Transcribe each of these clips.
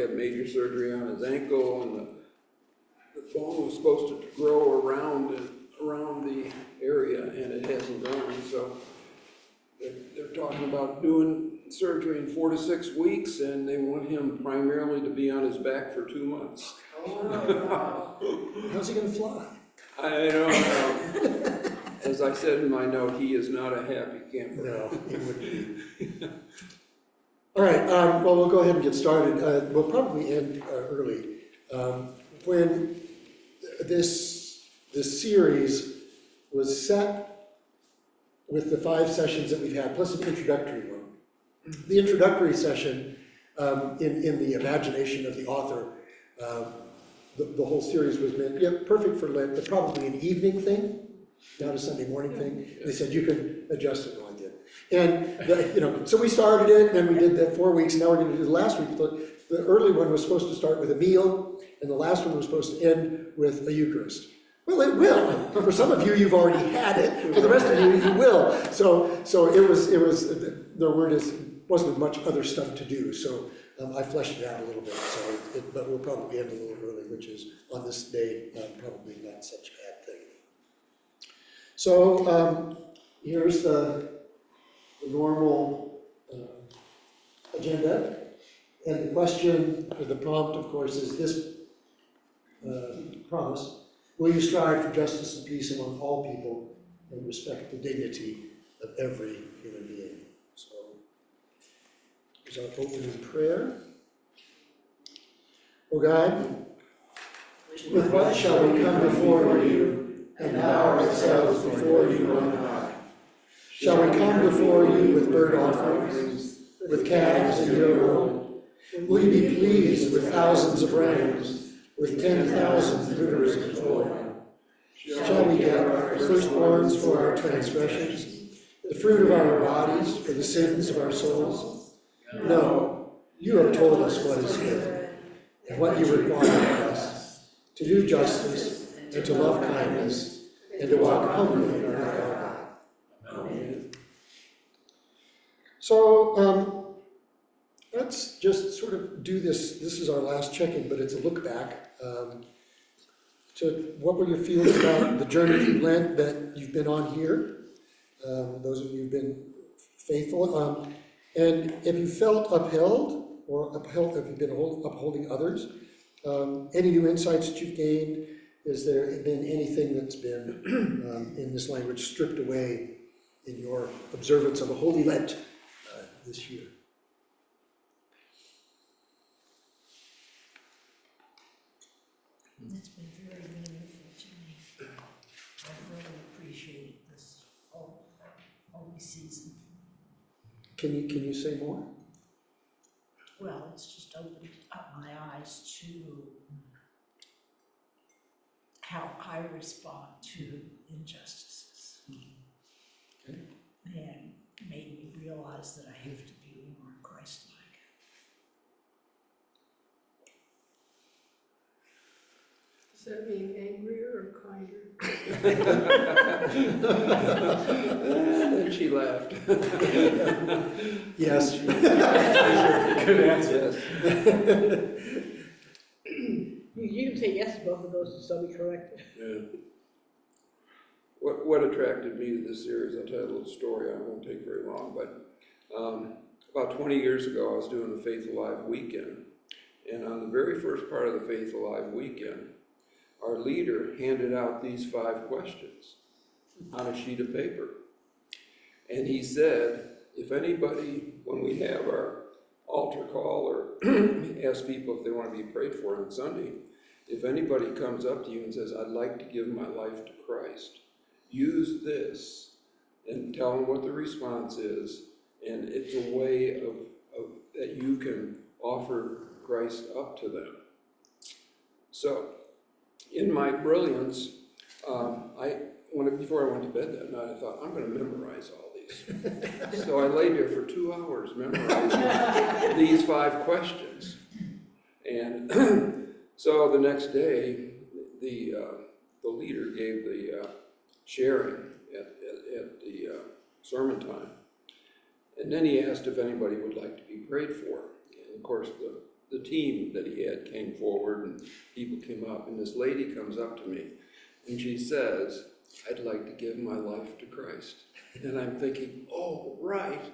have major surgery on his ankle, and the bone was supposed to grow around the area, and it hasn't grown. So they're talking about doing surgery in 4 to 6 weeks, and they want him primarily to be on his back for 2 months. Wow. How's he gonna fly? I don't know. As I said in my note, he is not a happy camper. No, he wouldn't be. All right, well, we'll go ahead and get started. We'll probably end early. When this series was set with the 5 sessions that we've had, plus an introductory one. The introductory session, in the imagination of the author, the whole series was meant, yeah, perfect for Lent, but probably an evening thing, not a Sunday morning thing. They said you can adjust it, no, I did. And, so we started it, and then we did that 4 weeks, and now we're gonna do the last week. The early one was supposed to start with a meal, and the last one was supposed to end with a Eucharist. Well, it will. For some of you, you've already had it. For the rest of you, you will. So it was, wasn't much other stuff to do. So I fleshed it out a little bit. But we'll probably end a little early, which is on this day, probably not such a bad thing. So here's the normal agenda. And the question, or the prompt, of course, is this promise. Will you strive for justice and peace among all people and respect the dignity of every human being? So, here's our opening prayer. O God, with what shall we come before you and bow ourselves before you on high? Shall we come before you with burnt offerings, with calves a year old? Will you be pleased with thousands of rams, with 10,000 rivers of oil? Shall we get the firstborns for our transgressions, the fruit of our bodies for the sins of our souls? No, you have told us what is good, and what you require of us, to do justice, and to love kindness, and to walk humbly with our God. Amen. So, let's just sort of do this. This is our last check-in, but it's a look back to what were your feelings about the journey through Lent that you've been on here, those of you who've been faithful, and have you felt upheld, or have you been upholding others? Any new insights that you've gained? Has there been anything that's been, in this language, stripped away in your observance of a Holy Lent this year? It's been very meaningful to me. I've really appreciated this Holy season. Can you say more? Well, it's just opened up my eyes to how I respond to injustices. Okay. And made me realize that I have to be more Christ-like. Does that mean angrier or kinder? And she laughed. Yes. Good answer. You can say yes to both of those and still be correct. Yeah. What attracted me to this series, I'll tell you a little story, I won't take very long, but about 20 years ago I was doing the Faith Alive weekend, and on the very first part of the Faith Alive weekend, our leader handed out these 5 questions on a sheet of paper. And he said, if anybody, when we have our altar call or ask people if they want to be prayed for on Sunday, if anybody comes up to you and says, I'd like to give my life to Christ, use this and tell them what the response is. And it's a way of that you can offer Christ up to them. So, in my brilliance, before I went to bed that night, I thought, I'm going to memorize all these. So I laid there for 2 hours memorizing these 5 questions. And so the next day, the leader gave the sharing at the sermon time. And then he asked if anybody would like to be prayed for. And of course, the team that he had came forward and people came up, and this lady comes up to me and she says, "I'd like to give my life to Christ." And I'm thinking, oh, right.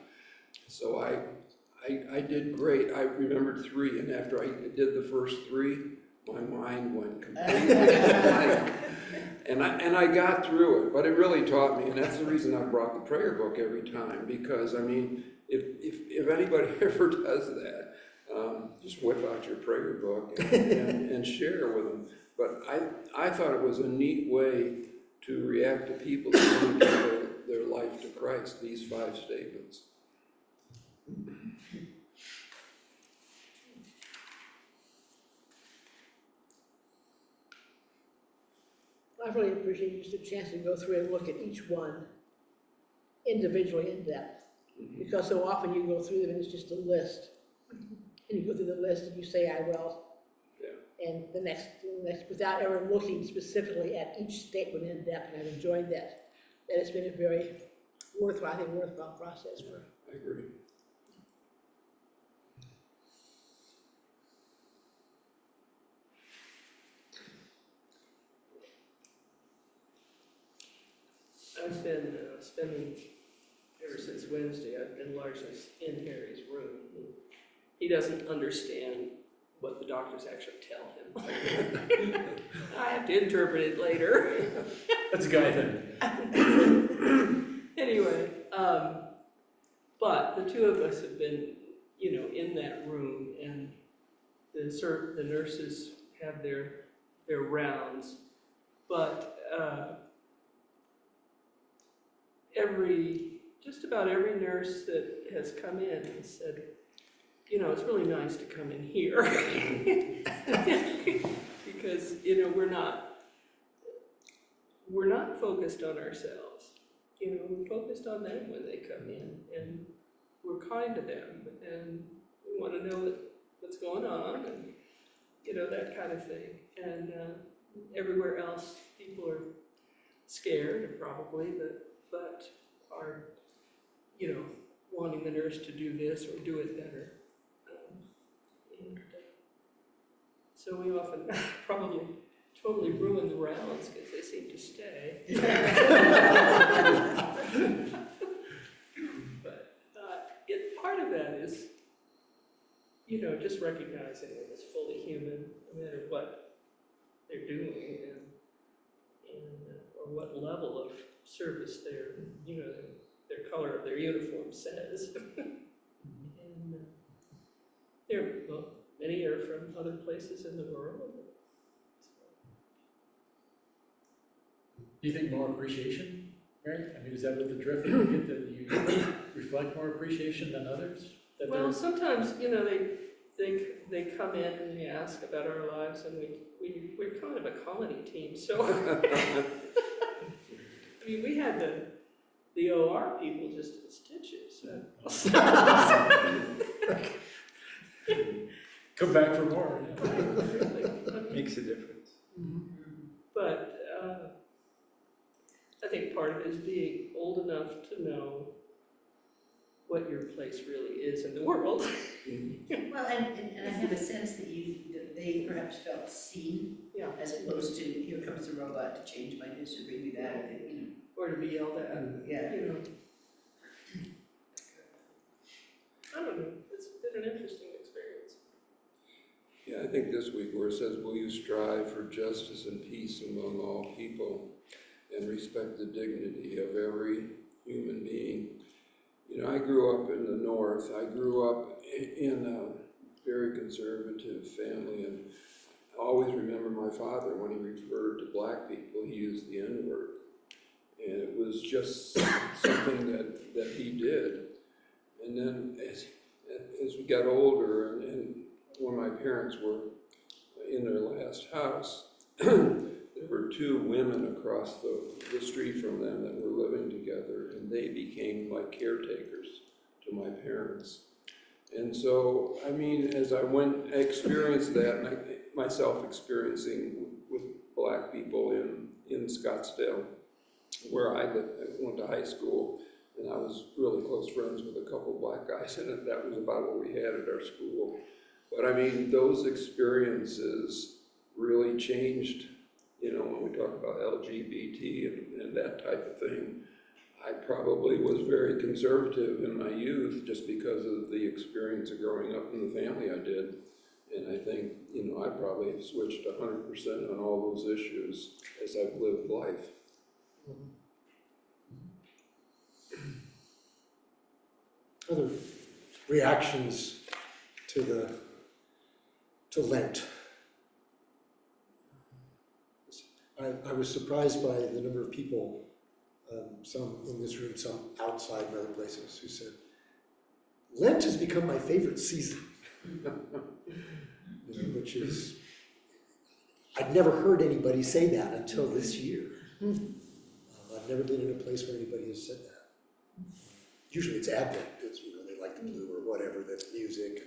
So I did great. I remembered 3, and after I did the first 3, my mind went completely blank. And I got through it, but it really taught me, and that's the reason I brought the prayer book every time, because I mean, if anybody ever does that, just whip out your prayer book and share with them. But I thought it was a neat way to react to people that give their life to Christ, these 5 statements. I really appreciate just a chance to go through and look at each one individually in depth. Because so often you go through them and it's just a list. And you go through the list and you say, I will. Yeah. And the next, without ever looking specifically at each statement in depth, and I've enjoyed that. That it's been a very worthwhile process for. I agree. I've been spending, ever since Wednesday, I've been largely in Harry's room. He doesn't understand what the doctors actually tell him. I have to interpret it later. That's a guy thing. Anyway, but the 2 of us have been, in that room, and the nurses have their rounds, but just about every nurse that has come in has said, it's really nice to come in here. Because, we're not focused on ourselves. We're focused on them when they come in, and we're kind to them, and we want to know what's going on, and, that kind of thing. And everywhere else, people are scared, probably, but are, wanting the nurse to do this or do it better. And so we often probably totally ruin the rounds because they seem to stay. But part of that is, just recognizing them as fully human, no matter what they're doing and or what level of service their color of their uniform says. And many are from other places in the world. Do you think more appreciation, Mary? I mean, is that what the drift that you get, that you reflect more appreciation than others? Well, sometimes, they come in and they ask about our lives, and we're kind of a colony team, so. I mean, we had the OR people just in stitches. Come back for more. Makes a difference. But I think part of it is being old enough to know what your place really is in the world. Well, and I have a sense that they perhaps felt seen, Yeah. as opposed to, here comes the robot to change my this or bring me that, Or to be yelled at. Yeah. I don't know, it's been an interesting experience. Yeah, I think this week where it says, "Will you strive for justice and peace among all people and respect the dignity of every human being?" I grew up in the North. I grew up in a very conservative family, and I always remember my father, when he referred to black people, he used the N-word. And it was just something that he did. And then as we got older, and when my parents were in their last house, there were 2 women across the street from them that were living together, and they became like caretakers to my parents. And so, I mean, as I experienced that, and myself experiencing with black people in Scottsdale, where I went to high school, and I was really close friends with a couple black guys, and that was about what we had at our school. But I mean, those experiences really changed, you know, when we talk about LGBT and that type of thing. I probably was very conservative in my youth just because of the experience of growing up in the family I did. And I think, you know, I probably have switched 100% on all those issues as I've lived life. Other reactions to Lent? I was surprised by the number of people, some in this room, some outside in other places, who said, Lent has become my favorite season. You know, which is, I'd never heard anybody say that until this year. I've never been in a place where anybody has said that. Usually it's Advent, it's, you know, they like the blue or whatever, that's music.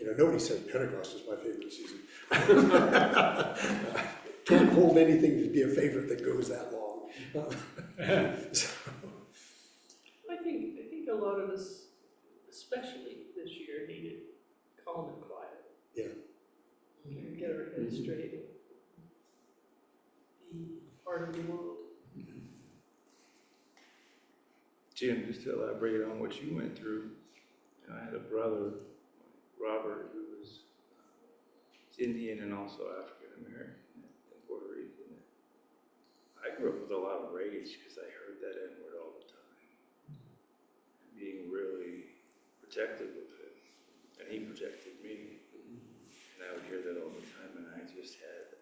You know, nobody said Pentecost is my favorite season. Can't hold anything to be a favorite that goes that long. So, I think a lot of us, especially this year, needed calm and quiet. Yeah. And get our heads straight and be part of the world. Jim, just to elaborate on what you went through, you know, I had a brother, Robert, who was Indian and also African American and Puerto Rican. I grew up with a lot of rage because I heard that N-word all the time, being really protective of him, and he protected me, and I would hear that all the time, and I just had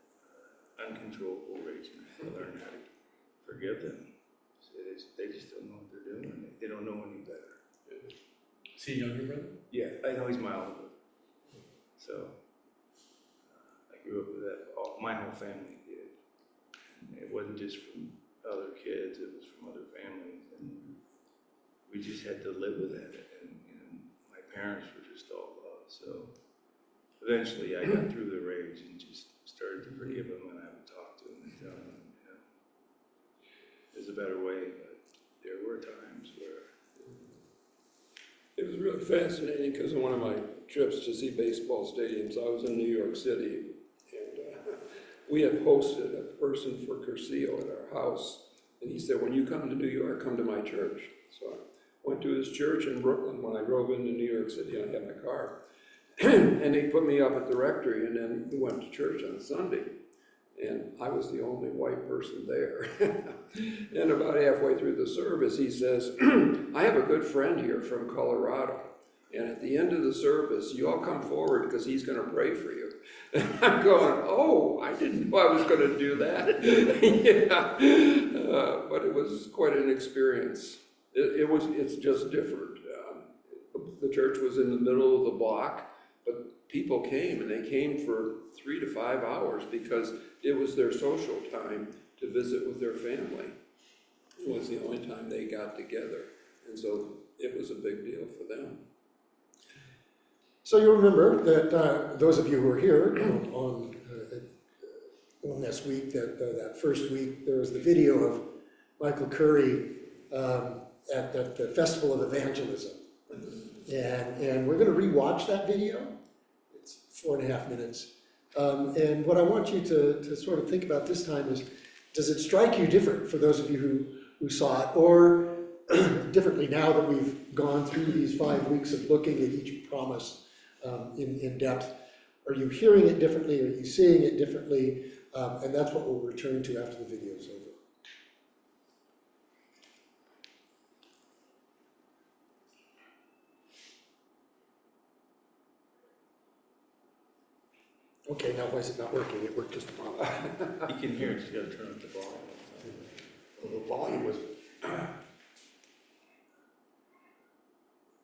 uncontrollable rage, and I had to learn how to forgive them. So they just don't know what they're doing. They don't know any better. Is he younger brother? Yeah, I know he's my older brother. So I grew up with that. My whole family did. And it wasn't just from other kids; it was from other families, and we just had to live with that. And my parents were just all love. So eventually, I got through the rage and just started to forgive them, and I would talk to them and tell them, you know, there's a better way. But there were times where. It was really fascinating because on one of my trips to see baseball stadiums, I was in New York City, and we had hosted a person for Cursillo at our house, and he said, when you come to New York, come to my church. So I went to his church in Brooklyn when I drove into New York City, and I had my car. And he put me up at the rectory, and then we went to church on Sunday. And I was the only white person there. And about halfway through the service, he says, I have a good friend here from Colorado. And at the end of the service, you all come forward because he's going to pray for you. And I'm going, oh, I didn't know I was going to do that. Yeah. But it was quite an experience. It's just different. The church was in the middle of the block, but people came, and they came for 3 to 5 hours because it was their social time to visit with their family. It was the only time they got together, and so it was a big deal for them. so you remember that those of you who were here on this week, that first week, there was the video of Michael Curry at the Festival of Evangelism. And we're going to rewatch that video. It's 4.5 minutes. And what I want you to sort of think about this time is, does it strike you different for those of you who saw it, or differently now that we've gone through these 5 weeks of looking at each promise in depth? Are you hearing it differently? Are you seeing it differently? And that's what we'll return to after the video is over. Okay, now why is it not working? It worked just a moment. You can hear it, you gotta turn up the volume. The volume was.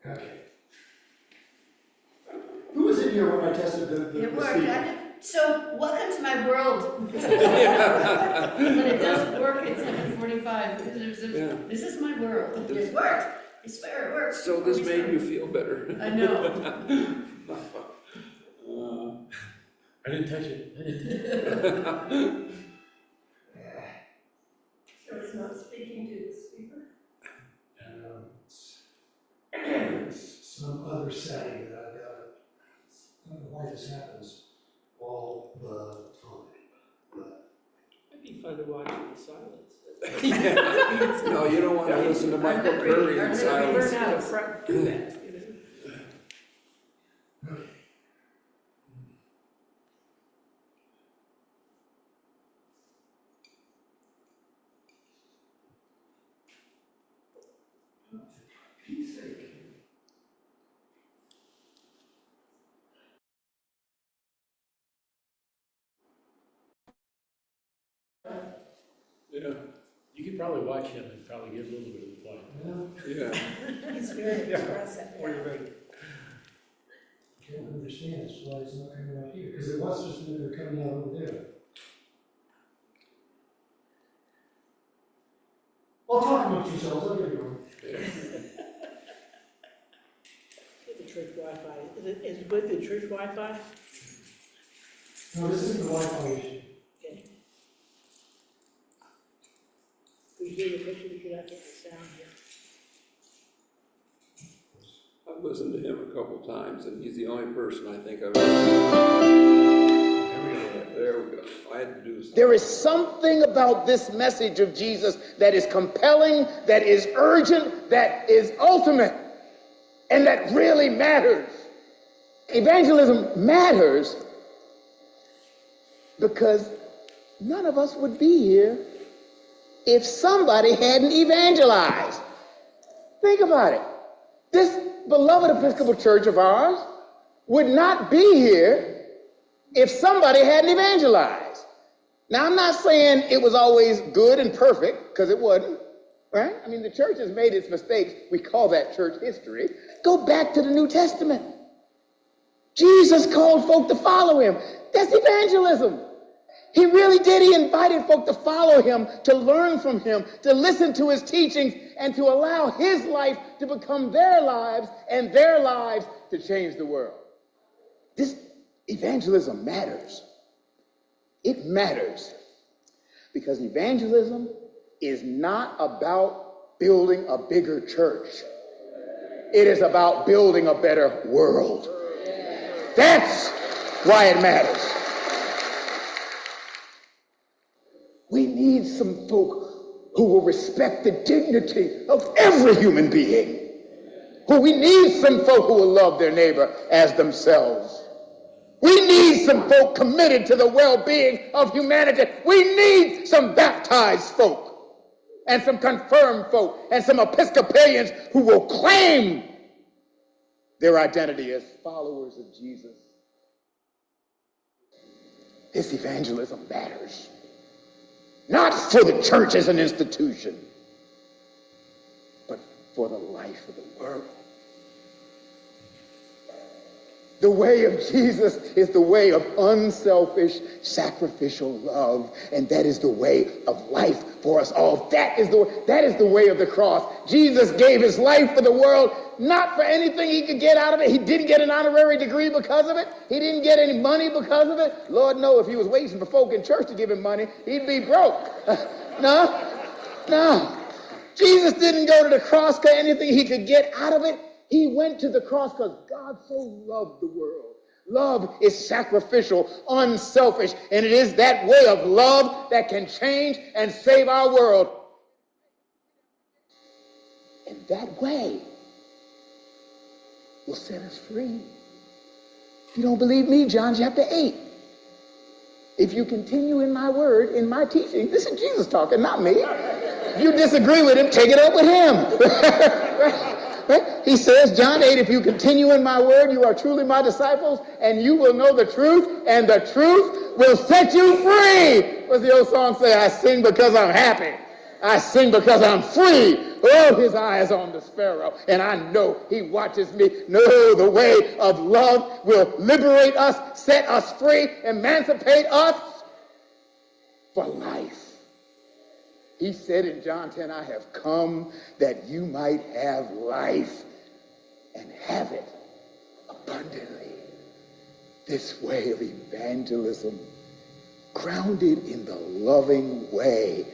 Okay. Who was in here when I tested the It worked, speaker? so welcome to my world. When it doesn't work at 7:45, Yeah. this is my world. It worked, I swear it worked. So this made you feel better. I know. I didn't touch it. So it's not speaking to the speaker? It's some other setting that I've got. I don't know why this happens all the time. But It'd be fun to watch in silence. No, you don't wanna listen to Michael Curry in silence. Learn how to do that, you know? Yeah, You could probably watch him and probably get a little bit of the point. yeah. He's very expressive. What do you think? Can't understand, that's why it's not coming out here, because it was just when they were coming out over there. I'll talk amongst yourselves, I'll get it going. Get the church Wi-Fi, is it good, the church Wi-Fi? No, this isn't the Wi-Fi issue. Okay. We hear the picture, but you're not getting the sound here. I've listened to him a couple times, and he's the only person I think I've There we go. I had to do something. There is something about this message of Jesus that is compelling, that is urgent, that is ultimate, and that really matters. Evangelism matters because none of us would be here if somebody hadn't evangelized. Think about it. This beloved Episcopal Church of ours would not be here if somebody hadn't evangelized. Now, I'm not saying it was always good and perfect, because it wasn't, right? I mean, the church has made its mistakes. We call that church history. Go back to the New Testament. Jesus called folk to follow him. That's evangelism. He really did. He invited folk to follow him, to learn from him, to listen to his teachings, and to allow his life to become their lives and their lives to change the world. This evangelism matters. It matters because evangelism is not about building a bigger church. It is about building a better world. That's why it matters. We need some folk who will respect the dignity of every human being. We need some folk who will love their neighbor as themselves. We need some folk committed to the well-being of humanity. We need some baptized folk and some confirmed folk and some Episcopalians who will claim their identity as followers of Jesus. This evangelism matters. Not for the church as an institution, but for the life of the world. The way of Jesus is the way of unselfish, sacrificial love, and that is the way of life for us all. That is the way of the cross. Jesus gave his life for the world, not for anything he could get out of it. He didn't get an honorary degree because of it. He didn't get any money because of it. Lord, no, if he was waiting for folk in church to give him money, he'd be broke. No. Jesus didn't go to the cross for anything he could get out of it. He went to the cross because God so loved the world. Love is sacrificial, unselfish, and it is that way of love that can change and save our world. And that way will set us free. If you don't believe me, John chapter 8. If you continue in my word, in my teaching, this is Jesus talking, not me. If you disagree with him, take it up with him. Right? He says, John 8, if you continue in my word, you are truly my disciples, and you will know the truth, and the truth will set you free. What's the old song say? I sing because I'm happy. I sing because I'm free. Oh, his eye is on the sparrow, and I know he watches me. No, the way of love will liberate us, set us free, emancipate us for life. He said in John 10, I have come that you might have life and have it abundantly. This way of evangelism, grounded in the loving way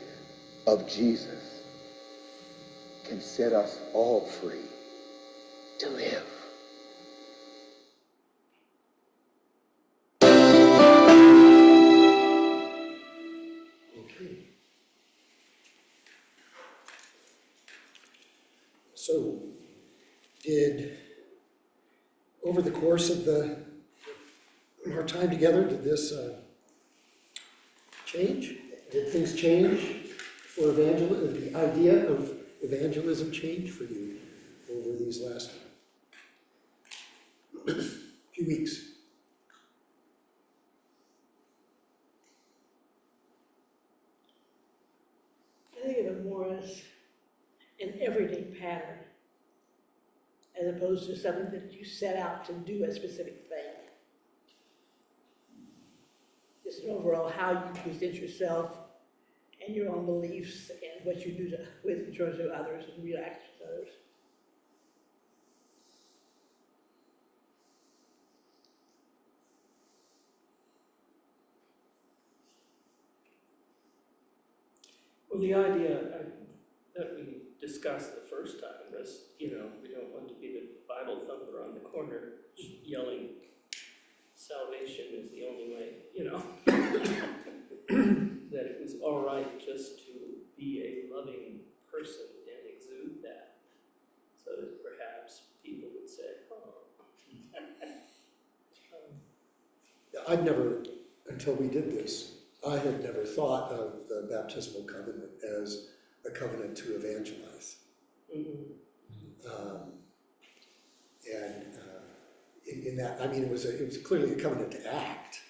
of Jesus, can set us all free to live. over the course of our time together, did this change? Did things change for the idea of evangelism change for you over these last few weeks? I think of it more as an everyday pattern, as opposed to something that you set out to do a specific thing. Just an overall how you present yourself and your own beliefs and what you do with in terms of others and react to others. Well, the idea that we discussed the first time was, we don't want to be the Bible thumper on the corner yelling, salvation is the only way, that it was all right just to be a loving person and exude that, so that perhaps people would say, oh. I'd never, until we did this, I had never thought of the baptismal covenant as a covenant to evangelize. In that, I mean, it was clearly a covenant to act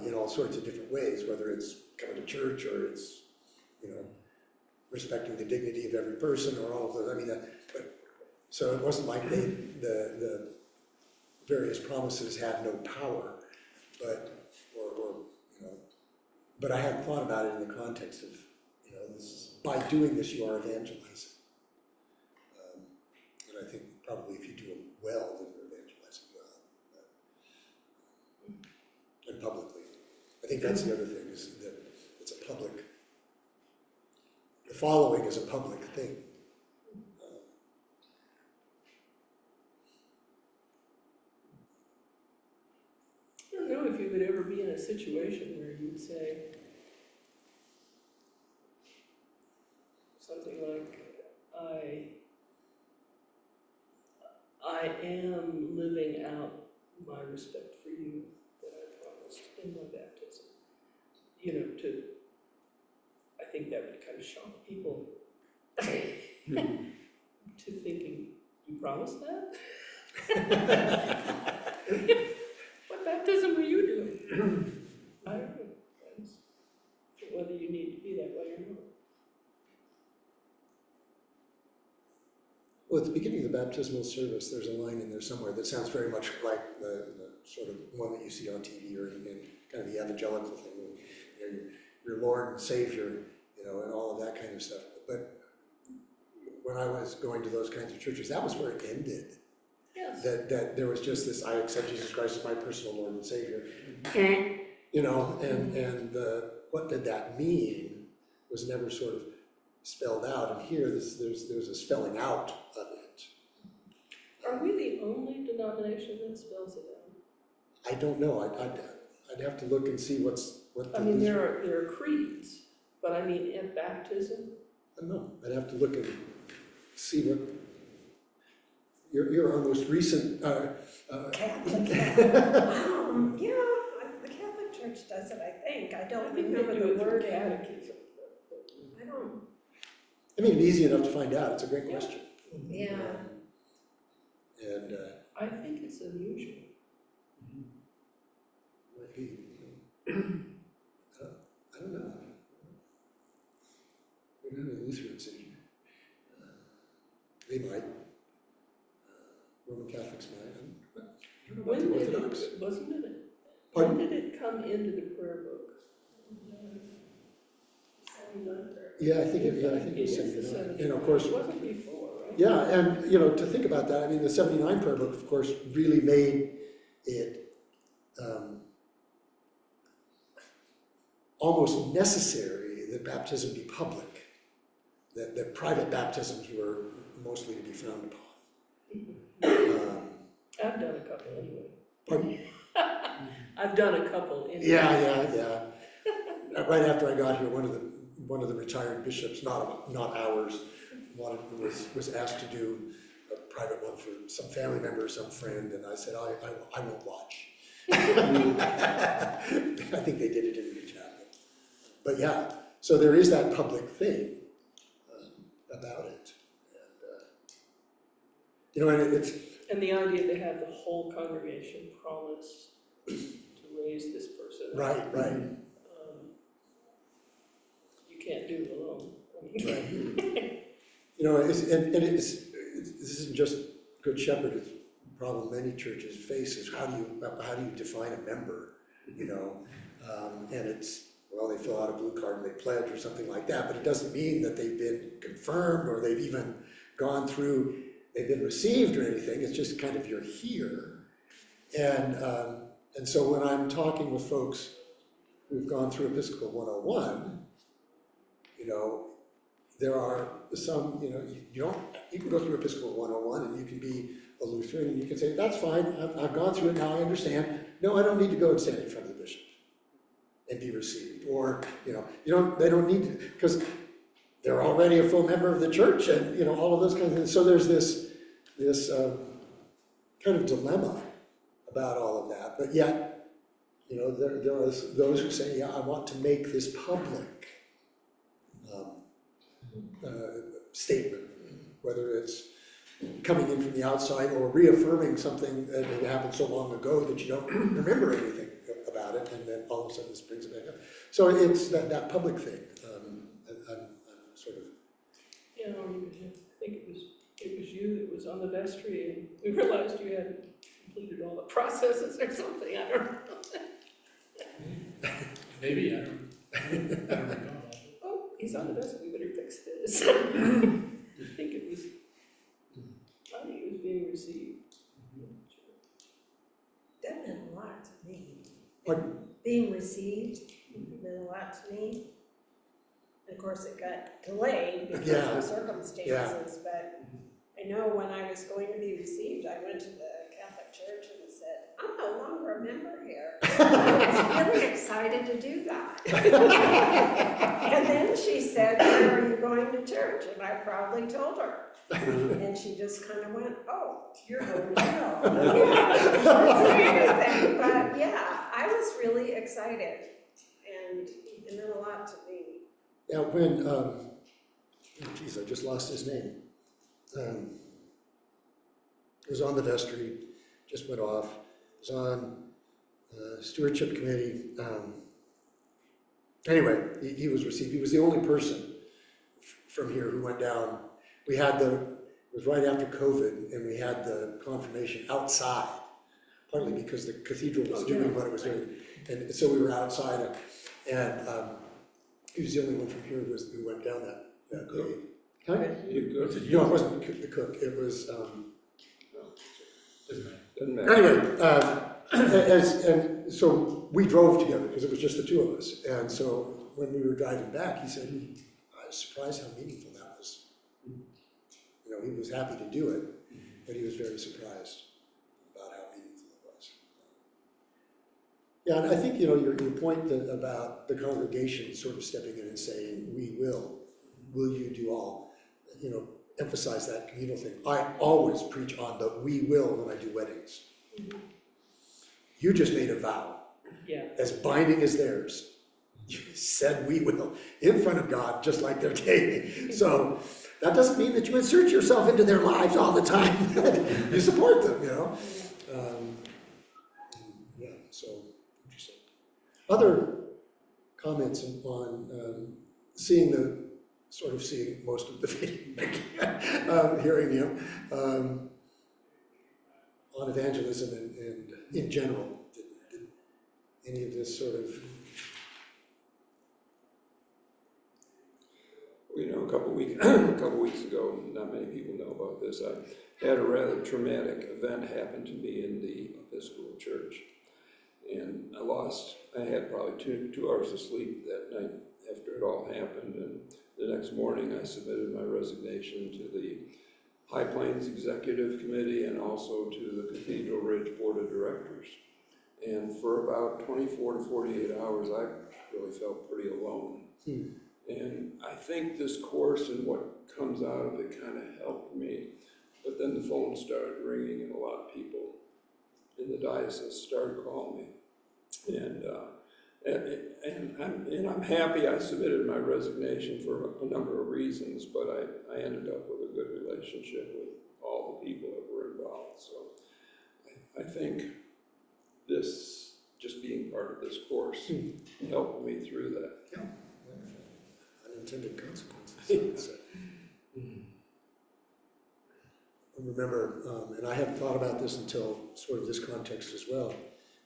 in all sorts of different ways, whether it's coming to church or it's, respecting the dignity of every person or all of those. I mean, so it wasn't like the various promises had no power, but I hadn't thought about it in the context of, by doing this you are evangelizing. And I think probably if you do it well, then you're evangelizing well. And publicly. I think that's the other thing, is that it's a public, the following is a public thing. I don't know if you would ever be in a situation where you'd say something like, I am living out my respect for you that I promised in my baptism. I think that would kind of shock people to thinking, you promised that? What baptism were you doing? I don't know. Whether you need to be that way or not. Well, at the beginning of the baptismal service, there's a line in there somewhere that sounds very much like the sort of one that you see on TV or in kind of the evangelical thing, your Lord and Savior, and all of that kind of stuff. But when I was going to those kinds of churches, that was where it ended. Yes. That there was just this, I accept Jesus Christ as my personal Lord and Savior. And what did that mean was never sort of spelled out. And here, there's a spelling out of it. Are we the only denomination that spells it out? I don't know. I'd have to look and see what the. I mean, there are creeds, but I mean, in baptism. I don't know. I'd have to look and see what. Your most recent. Catholic. Yeah, the Catholic Church does it, I think. I don't remember the word. Catechism. I don't. I mean, it's easy enough to find out. It's a great question. Yeah. And I think it's unusual. might be. I don't know. We don't have any Lutherans in here. They might. Roman Catholics might. I don't know about When the did Orthodox. it, wasn't it? Pardon? When did it come into the prayer book? 79. Yeah, I think it was It is 79. the And of course, It wasn't before, right? yeah, and to think about that, I mean, the 79 prayer book, of course, really made it almost necessary that baptism be public, that private baptisms were mostly to be frowned upon. I've done a couple anyway. Pardon? I've done a couple anyway. Yeah. Right after I got here, one of the retired bishops, not ours, was asked to do a private one for some family member or some friend, and I said, I won't watch. I think they did it in the chapel. But yeah, so there is that public thing about it. And, and it's... And the idea to have the whole congregation promise to raise this person. Right. You can't do it alone. Right. This isn't just Good Shepherd, it's a problem many churches face is how do you define a member, and it's, well, they fill out a blue card and they pledge or something like that, but it doesn't mean that they've been confirmed or they've even gone through, they've been received or anything. It's just kind of you're here. And so when I'm talking with folks who've gone through Episcopal 101, there are some, you can go through Episcopal 101 and you can be a Lutheran and you can say, that's fine, I've gone through it, now I understand. No, I don't need to go and stand in front of the bishop and be received. Or, they don't need to, because they're already a full member of the church and, all of those kinds of things. So there's this kind of dilemma about all of that. But yet, there are those who say, yeah, I want to make this public statement, whether it's coming in from the outside or reaffirming something that had happened so long ago that you don't remember anything about it, and then all of a sudden this brings it back up. So it's that public thing. I'm sort of... I think it was you that was on the vestry, and we realized you hadn't completed all the processes or something, I don't know. Maybe, I don't recall. Oh, he's on the vestry, we better fix this. I think it was being received. That meant a lot to me. Pardon? Being received meant a lot to me. And of course, it got delayed because of circumstances, but I know when I was going to be received, I went to the Catholic Church and said, I'm no longer a member here. I was really excited to do that. And then she said, where are you going to church? And I proudly told her. And she just kind of went, oh, you're going to hell. But yeah, I was really excited. And it meant a lot to me. Yeah, when, I just lost his name. It was on the vestry, just went off. It was on stewardship committee. Anyway, he was received. He was the only person from here who went down. We had it was right after COVID, and we had the confirmation outside, partly because the cathedral was doing what it was doing. And so we were outside, and he was the only one from here who went down that day. Huh? No, it wasn't the cook. It was. Doesn't matter. Anyway, and so we drove together because it was just the two of us. And so when we were driving back, he said, I was surprised how meaningful that was. He was happy to do it, but he was very surprised about how meaningful it was. Yeah, and I think, your point about the congregation sort of stepping in and saying, will you do all? Emphasize that communal thing. I always preach on the we will when I do weddings. Mm-hmm. You just made a vow. Yeah. As binding as theirs. You said we will in front of God, just like they're dating. So that doesn't mean that you insert yourself into their lives all the time. You support them, yeah, so interesting. Other comments on seeing most of the video, hearing him on evangelism and in general. Did any of this sort of... A couple weeks ago, not many people know about this, I had a rather traumatic event happen to me in the Episcopal Church. And I had probably two hours of sleep that night after it all happened. And the next morning, I submitted my resignation to the High Plains Executive Committee and also to the Cathedral Ridge Board of Directors. And for about 24 to 48 hours, I really felt pretty alone. And I think this course and what comes out of it kind of helped me. But then the phone started ringing and a lot of people in the diocese started calling me. And I'm happy I submitted my resignation for a number of reasons, but I ended up with a good relationship with all the people that were involved. So I think this, just being part of this course, helped me through that. Yeah. Unintended consequences. I remember, and I hadn't thought about this until sort of this context as well.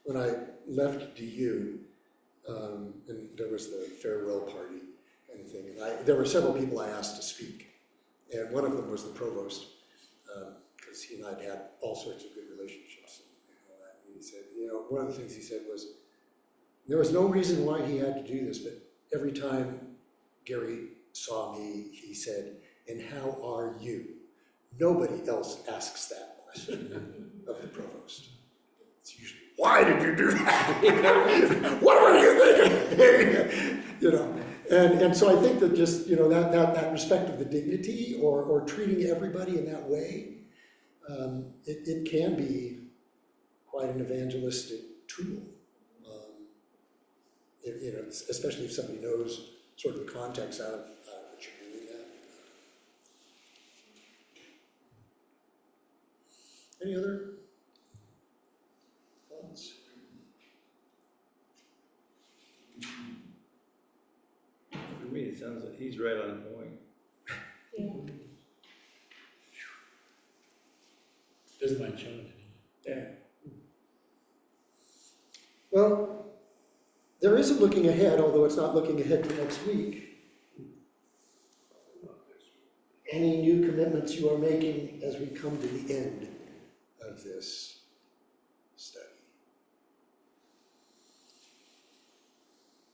When I left DU, and there was the farewell party kind of thing, and there were several people I asked to speak, and one of them was the provost, because he and I'd had all sorts of good relationships. And he said, one of the things he said was, there was no reason why he had to do this, but every time Gary saw me, he said, "And how are you?" Nobody else asks that question of the provost. It's usually, "Why did you do that?" "What were you thinking?" And so I think that just, that respect of the dignity or treating everybody in that way, it can be quite an evangelistic tool. Especially if somebody knows sort of the context out of which you're doing that. Any other thoughts? For me, it sounds like he's right on point. Yeah. Doesn't mind showing it. Yeah. Well, there is a looking ahead, although it's not looking ahead to next week. Any new commitments you are making as we come to the end of this study?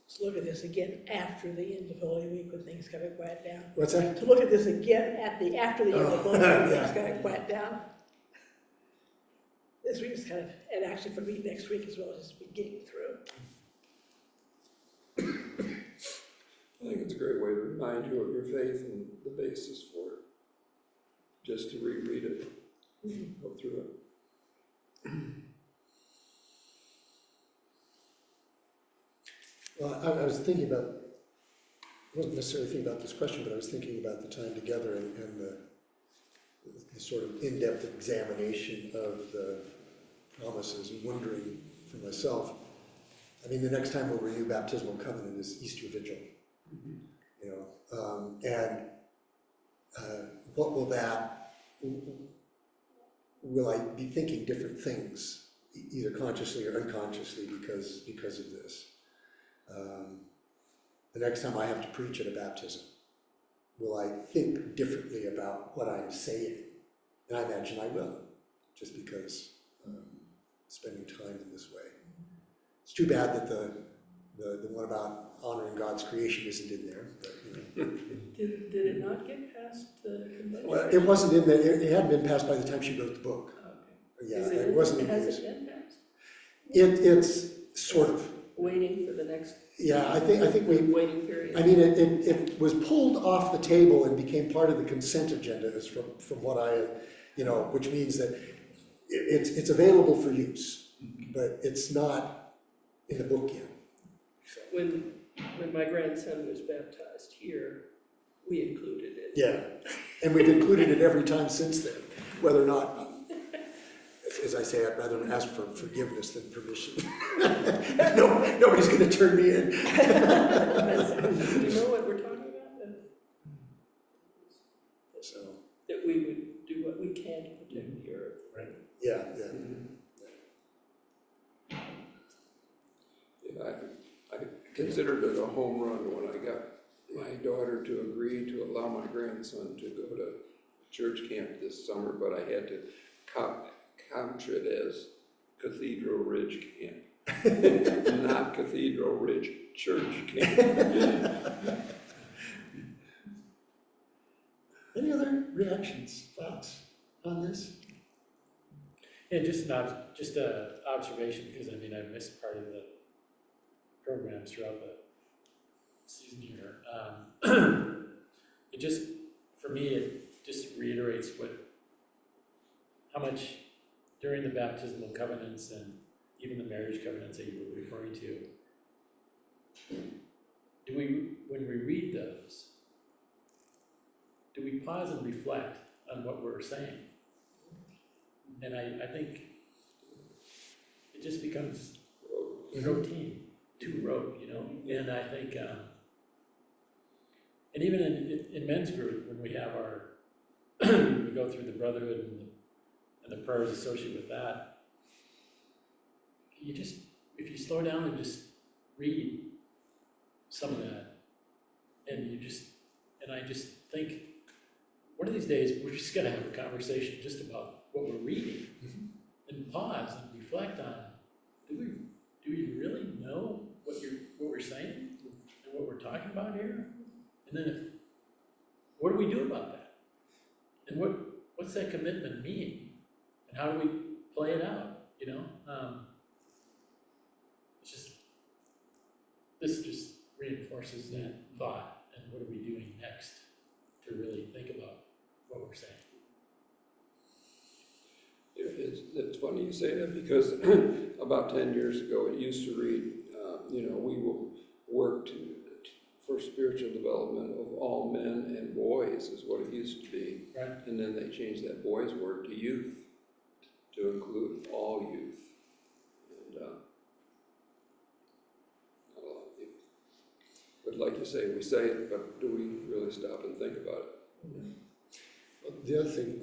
Let's look at this again after the end of Holy Week when things kind of quiet down. What's that? To look at this again after the end of Holy Week when things kind of quiet down. This week is kind of, and actually for me next week as well, as we getting through. I think it's a great way to remind you of your faith and the basis for it. Just to reread it, go through it. Well, I was thinking about, I wasn't necessarily thinking about this question, but I was thinking about the time together and the sort of in-depth examination of the promises and wondering for myself. I mean, the next time we'll renew baptismal covenant is Easter Vigil. And what will that, will I be thinking different things, either consciously or unconsciously because of this? The next time I have to preach at a baptism, will I think differently about what I'm saying? And I imagine I will, just because spending time in this way. It's too bad that the one about honoring God's creation isn't in there, but Did it not get past the convention? Well, it wasn't in there, it hadn't been passed by the time she wrote the book. Okay. Yeah, Is it wasn't in Has yours. it been passed? It's sort of, Waiting for the next yeah, I think waiting period? I mean, it was pulled off the table and became part of the consent agenda, is from what I, which means that it's available for use, but it's not in the book yet. So, When my grandson was baptized here, we included it. yeah, and we've included it every time since then, whether or not, as I say, I'd rather ask for forgiveness than permission. Nobody's going to turn me in. Do you know what we're talking about? So, That we would do what we can to protect the earth. Right. yeah. Yeah, I considered it a home run when I got my daughter to agree to allow my grandson to go to church camp this summer, but I had to couch it as Cathedral Ridge Camp, not Cathedral Ridge Church Camp. Any other reactions, thoughts on this? Yeah, just an observation, because I mean, I've missed part of the programs throughout the season here. It just, for me, it just reiterates what how much during the baptismal covenants and even the marriage covenants that you were referring to, do we, when we read those, do we pause and reflect on what we're saying? And I think it just becomes routine, too rote, you know? And I think, and even in men's group, when we have our, we go through the brotherhood and the prayers associated with that, you just, if you slow down and just read some of that, and I just think, one of these days, we're just gonna have a conversation just about what we're reading, and pause and reflect on, do we really know what we're saying, and what we're talking about here? And then what do we do about that? And what's that commitment mean? And how do we play it out, you know? This just reinforces that thought, and what are we doing next to really think about what we're saying? It's funny you say that, because about 10 years ago, it used to read, we will work for spiritual development of all men and boys, is what it used to be. Right. And then they changed that boys word to youth, to include all youth. And not a lot of people. But like you say, we say it, but do we really stop and think about it? Well, the other thing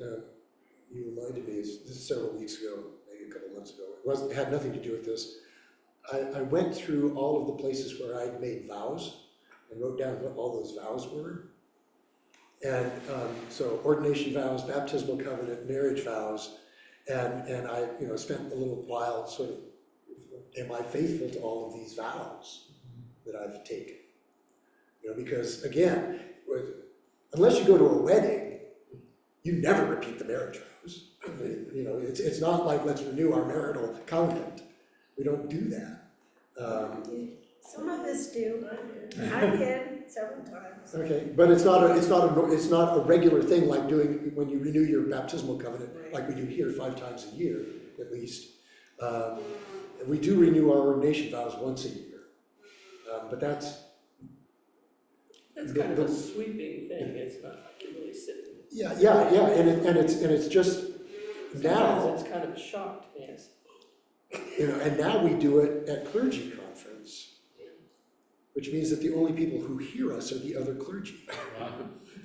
you reminded me is, this is several weeks ago, maybe a couple months ago, it had nothing to do with this. I went through all of the places where I'd made vows and wrote down what all those vows were. And so ordination vows, baptismal covenant, marriage vows, and I spent a little while sort of, am I faithful to all of these vows that I've taken? Because again, unless you go to a wedding, you never repeat the marriage vows. It's not like, let's renew our marital covenant. We don't do that. Some of us do. I did several times. Okay, but it's not a regular thing like doing when you renew your baptismal covenant, like we do here 5 times a year at least. We do renew our ordination vows once a year, but that's kind of a sweeping thing, it's not like you really sit. yeah, and it's just now. Sometimes it's kind of a shock to me. And now we do it at clergy conference, which means that the only people who hear us are the other clergy,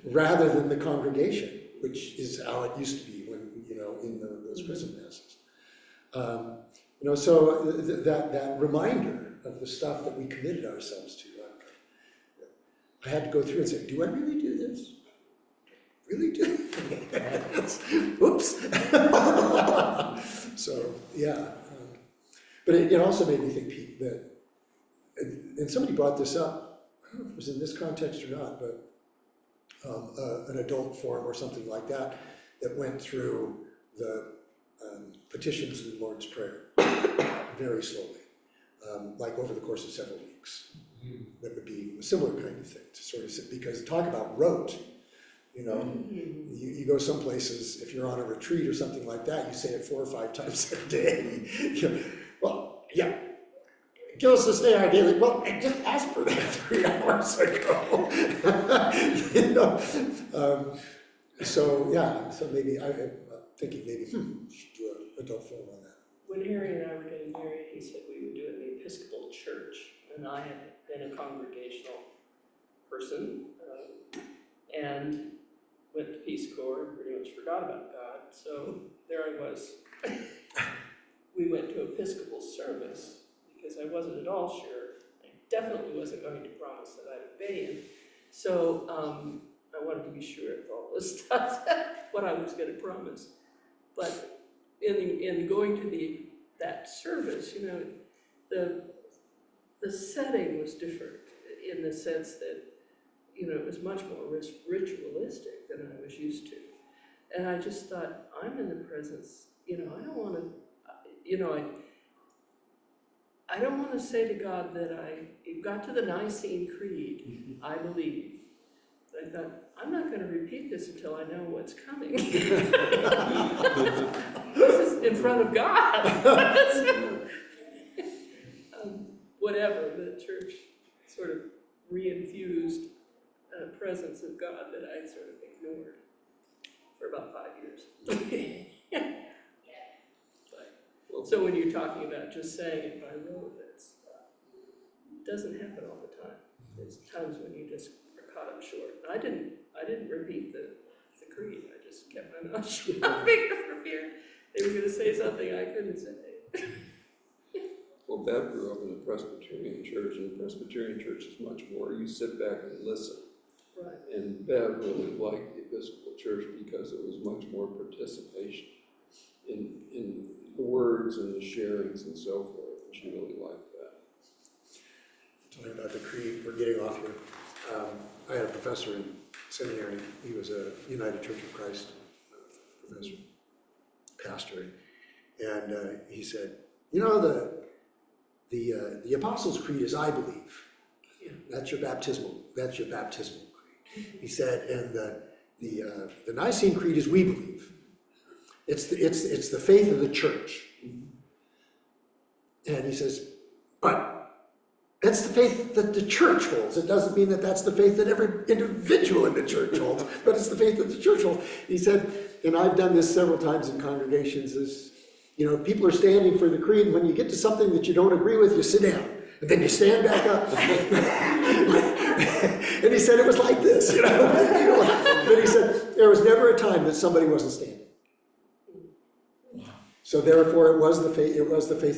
rather than the congregation, which is how it used to be when, in those prison masses. So that reminder of the stuff that we committed ourselves to, I had to go through and say, do I really do this? Really do? Oops. So, yeah. But it also made me think, Pete, that, and somebody brought this up, I don't know if it was in this context or not, but an adult forum or something like that went through the petitions in the Lord's Prayer very slowly, like over the course of several weeks. That would be a similar kind of thing to sort of sit, because talk about rote, you go some places, if you're on a retreat or something like that, you say it 4 or 5 times a day. Well, yeah, give us this day our daily, well, I just asked for that 3 hours ago. So maybe I'm thinking maybe, we should do an adult forum on that. When Harry and I were getting married, he said we would do it in the Episcopal Church, and I had been a congregational person, and went to Peace Corps and pretty much forgot about God, so there I was. We went to Episcopal service, because I wasn't at all sure. I definitely wasn't going to promise that I'd obey him. So I wanted to be sure of all this stuff, what I was going to promise. But in going to that service, the setting was different in the sense that, it was much more ritualistic than I was used to. And I just thought, I'm in the presence, I don't want to, I don't want to say to God that I got to the Nicene Creed, I believe I thought, I'm not gonna repeat this until I know what's coming. This is in front of God. Whatever, the church sort of reinfused a presence of God that I sort of ignored for about 5 years. So when you're talking about just saying it by rote, it doesn't happen all the time. There's times when you just are caught up short. I didn't repeat the creed, I just kept my mouth shut for fear they were gonna say something I couldn't say. Well, Bev grew up in a Presbyterian church, and the Presbyterian church is much more, you sit back and listen. Right. And Bev really liked the Episcopal Church because it was much more participation in the words and the sharings and so forth, and she really liked that. Talking about the creed, we're getting off here. I had a professor in seminary. He was a United Church of Christ professor, pastor, and he said, you know, the Apostles' Creed is I believe. Yeah. That's your baptismal creed. He said, and the Nicene Creed is we believe. It's the faith of the church. And he says, but that's the faith that the church holds. It doesn't mean that that's the faith that every individual in the church holds, but it's the faith that the church holds. He said, and I've done this several times in congregations, is, you know, people are standing for the creed, and when you get to something that you don't agree with, you sit down, and then you stand back up. And he said it was like this, you know. But he said there was never a time that somebody wasn't standing. So therefore, it was the faith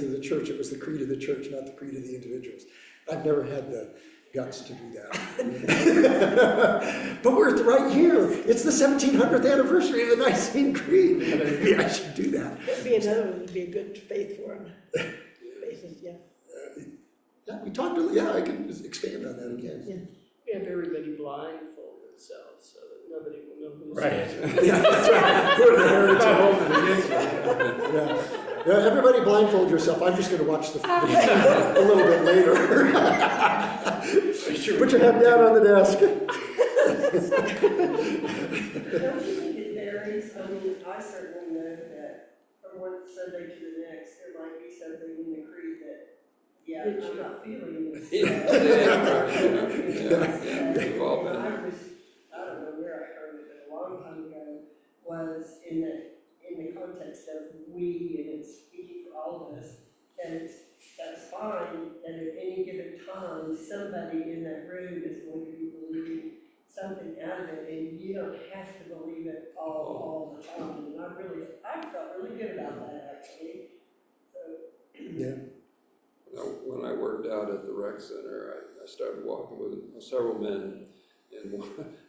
of the church. It was the creed of the church, not the creed of the individuals. I've never had the guts to do that. But we're right here. It's the 1700th anniversary of the Nicene Creed. Maybe I should do that. That'd be another one, would be a good faith forum. Basis, yeah. Yeah, we talked, I can just expand on that again. Yeah. We have everybody blindfold themselves so that nobody will know who's Right. Yeah, that's right. Go to the heritage. Yeah, everybody blindfold yourself. I'm just gonna watch the a little bit later. Put your head down on the desk. Don't you think it varies? I mean, I certainly know that from one Sunday to the next, there might be something in the creed that, yeah, I'm not feeling this. We've all been there. I don't know where I heard it, but a long time ago, was in the context of we, and it's speaking for all of us, and that's fine, that at any given time, somebody in that room is going to be believing something out of it, and you don't have to believe it all the time. And I felt really good about that, actually. So. Yeah. When I worked out at the rec center, I started walking with several men, and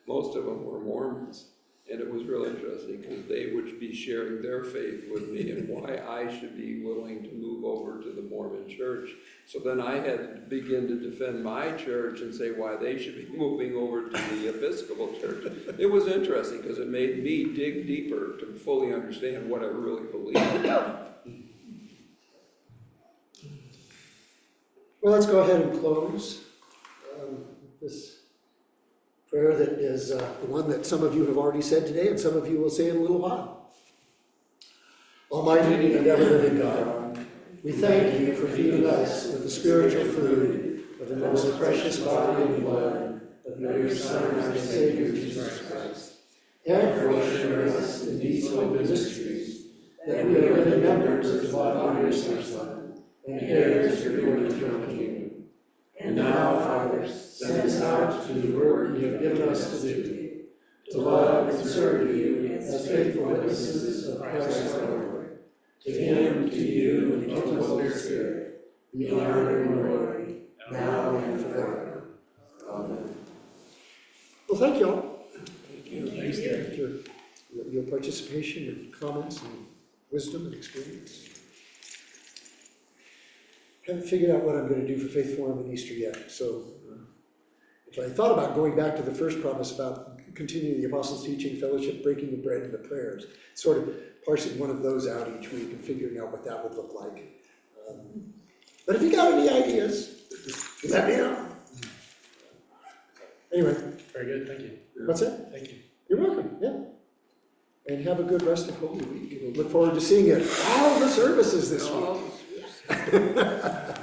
most of them were Mormons. And it was real interesting because they would be sharing their faith with me and why I should be willing to move over to the Mormon church. So then I had to begin to defend my church and say why they should be moving over to the Episcopal church. It was interesting because it made me dig deeper to fully understand what I really believed. Well, let's go ahead and close this prayer that is the one that some of you have already said today and some of you will say in a little while. Almighty and ever-living God, we thank you for feeding us with the spiritual food of the most precious body and blood of your Son, our Savior, Jesus Christ, and for assuring us in these holy mysteries that we are living members of the body of your Son and heirs of your eternal kingdom. And now, Father, send us out to the work you have given us to do, to love and serve you as faithful witnesses of Christ our Lord. To him, to you, and to the Holy Spirit, be honor and glory, now and forever. Amen. Well, thank you all. Thank you. Thanks, Derek, for your participation and comments and wisdom and experience. Haven't figured out what I'm going to do for Faith Forum and Easter yet, so I thought about going back to the first promise about continuing the Apostles' teaching, fellowship, breaking the bread, and the prayers, sort of parsing one of those out each week and figuring out what that would look like. But if you got any ideas, let me know. Anyway, Very good, thank you, that's it. thank you. You're welcome, yeah. And have a good rest of Holy Week. Look forward to seeing you at all the services this week. Oh,